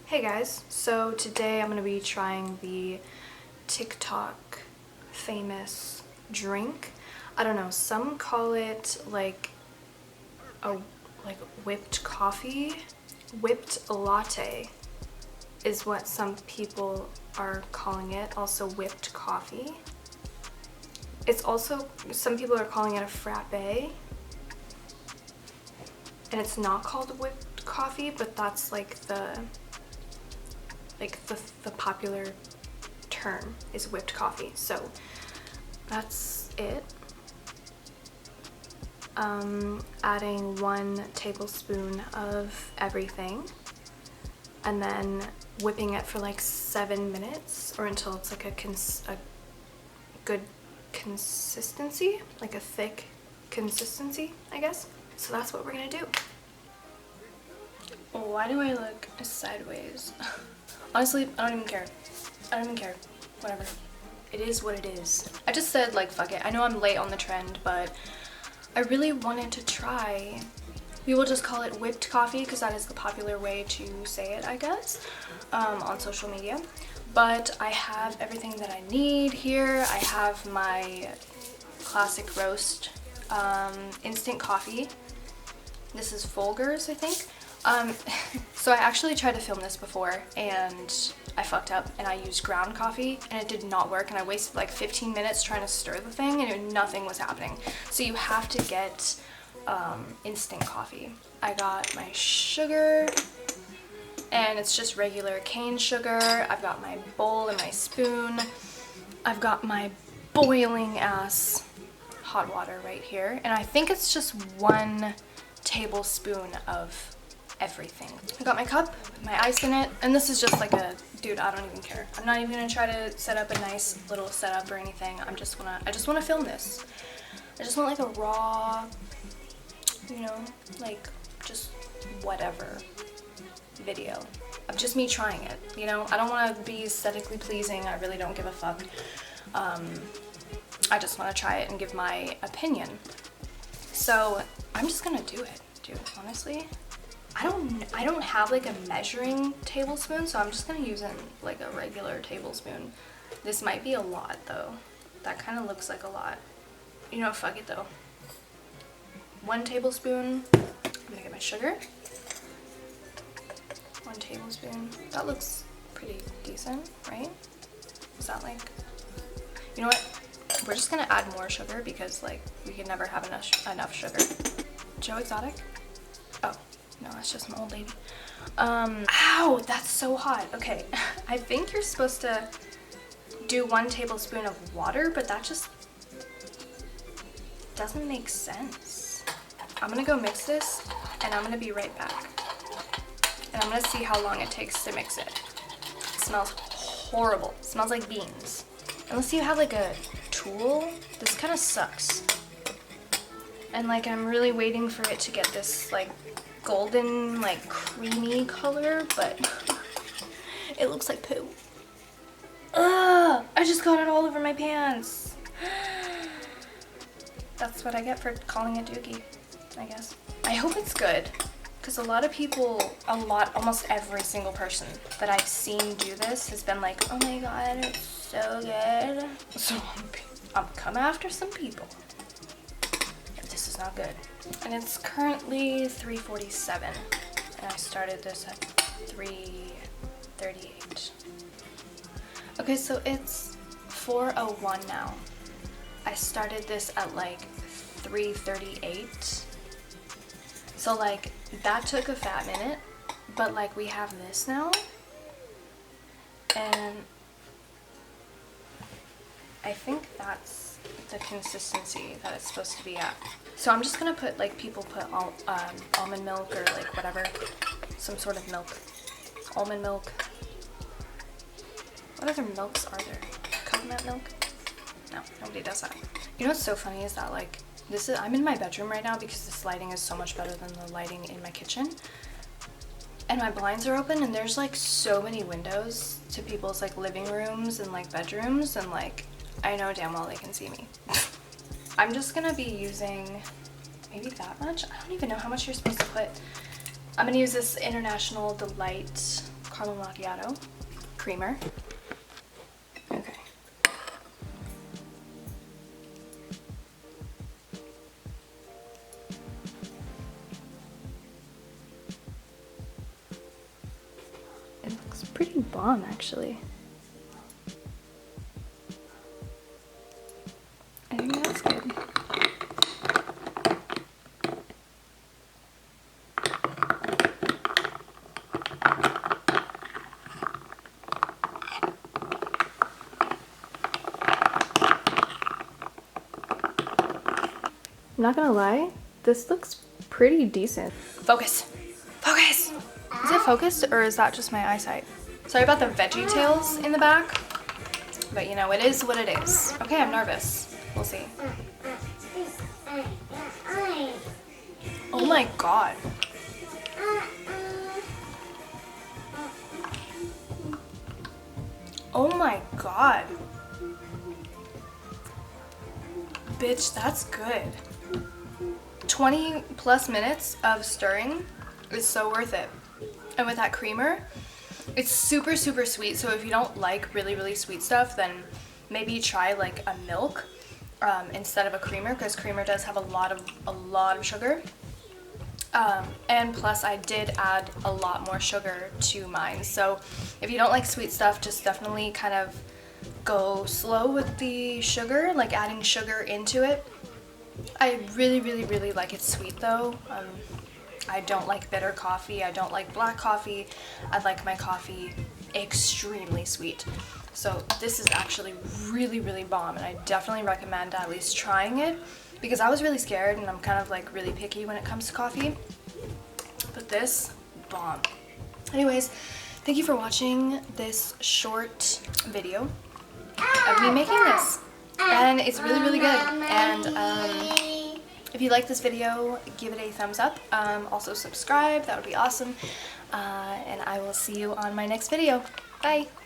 Hey guys, so today I'm going to be trying the TikTok famous drink. I don't know, some call it like a whipped coffee. Whipped latte is what some people are calling it, also whipped coffee. It's also, some people are calling it a frappe, and it's not called whipped coffee, but that's like the popular term is whipped coffee. So that's it. Adding 1 tablespoon of everything and then whipping it for like 7 minutes or until it's like a good consistency, like a thick consistency, I guess. So that's what we're gonna do. Why do I look sideways? Honestly, I don't even care. I don't even care. Whatever. It is what it is. I just said like fuck it. I know I'm late on the trend, but I really wanted to try. We will just call it whipped coffee because that is the popular way to say it, I guess, on social media. But I have everything that I need here. I have my classic roast instant coffee. This is Folgers, I think. So I actually tried to film this before and I fucked up and I used ground coffee and it did not work, and I wasted like 15 minutes trying to stir the thing and nothing was happening. So you have to get instant coffee. I got my sugar and it's just regular cane sugar. I've got my bowl and my spoon. I've got my boiling ass hot water right here, and I think it's just 1 tablespoon of everything. I got my cup with my ice in it, and this is just like a, dude, I don't even care. I'm not even gonna try to set up a nice little setup or anything. I just wanna film this. I just want like a raw, you know, like just whatever video of just me trying it, you know? I don't want to be aesthetically pleasing. I really don't give a fuck. I just want to try it and give my opinion. So I'm just gonna do it, dude, honestly. I don't have like a measuring tablespoon, so I'm just gonna use it like a regular tablespoon. This might be a lot though. That kind of looks like a lot. You know, fuck it though. 1 tablespoon. I'm gonna get my sugar. 1 tablespoon. That looks pretty decent, right? Is that like, you know what? We're just gonna add more sugar because like we can never have enough sugar. Joe Exotic? Oh, no, that's just an old lady. Ow, that's so hot. Okay, I think you're supposed to do 1 tablespoon of water, but that just doesn't make sense. I'm gonna go mix this and I'm gonna be right back. And I'm gonna see how long it takes to mix it. It smells horrible. It smells like beans. Unless you have like a tool, this kind of sucks. And like I'm really waiting for it to get this like golden, like creamy color, but it looks like poo. Ugh! I just got it all over my pants. That's what I get for calling it dookie, I guess. I hope it's good, because a lot of people, almost every single person that I've seen do this has been like, oh my god, it's so good. So I'm come after some people if this is not good. And it's currently 3:47, and I started this at 3:38. Okay, so it's 4:01 now. I started this at like 3:38. So like that took a fat minute, but like we have this now, and I think that's the consistency that it's supposed to be at. So I'm just gonna put, like people put almond milk or like whatever, some sort of milk, almond milk. What other milks are there? Coconut milk? No, nobody does that. You know what's so funny is that like I'm in my bedroom right now because this lighting is so much better than the lighting in my kitchen. And my blinds are open and there's like so many windows to people's like living rooms and like bedrooms, and like I know damn well they can see me. I'm just gonna be using maybe that much. I don't even know how much you're supposed to put. I'm gonna use this International Delight caramel macchiato, creamer. Okay. It looks pretty bomb, actually. I think that's good. I'm not gonna lie, this looks pretty decent. Focus! Focus! Is it focused or is that just my eyesight? Sorry about the veggie tails in the back, but you know, it is what it is. Okay, I'm nervous. We'll see. Oh my god. Oh my god. Bitch, that's good. 20 plus minutes of stirring is so worth it. And with that creamer, it's super, super sweet. So if you don't like really, really sweet stuff, then maybe try like a milk instead of a creamer, because creamer does have a lot of sugar. And plus I did add a lot more sugar to mine. So if you don't like sweet stuff, just definitely kind of go slow with the sugar, like adding sugar into it. I really, really, really like it sweet though. I don't like bitter coffee. I don't like black coffee. I like my coffee extremely sweet. So this is actually really, really bomb, and I definitely recommend at least trying it, because I was really scared and I'm kind of like really picky when it comes to coffee. But this, bomb. Anyways, thank you for watching this short video of me making this. And it's really, really good. And if you like this video, give it a thumbs up. Also subscribe, that would be awesome. And I will see you on my next video. Bye!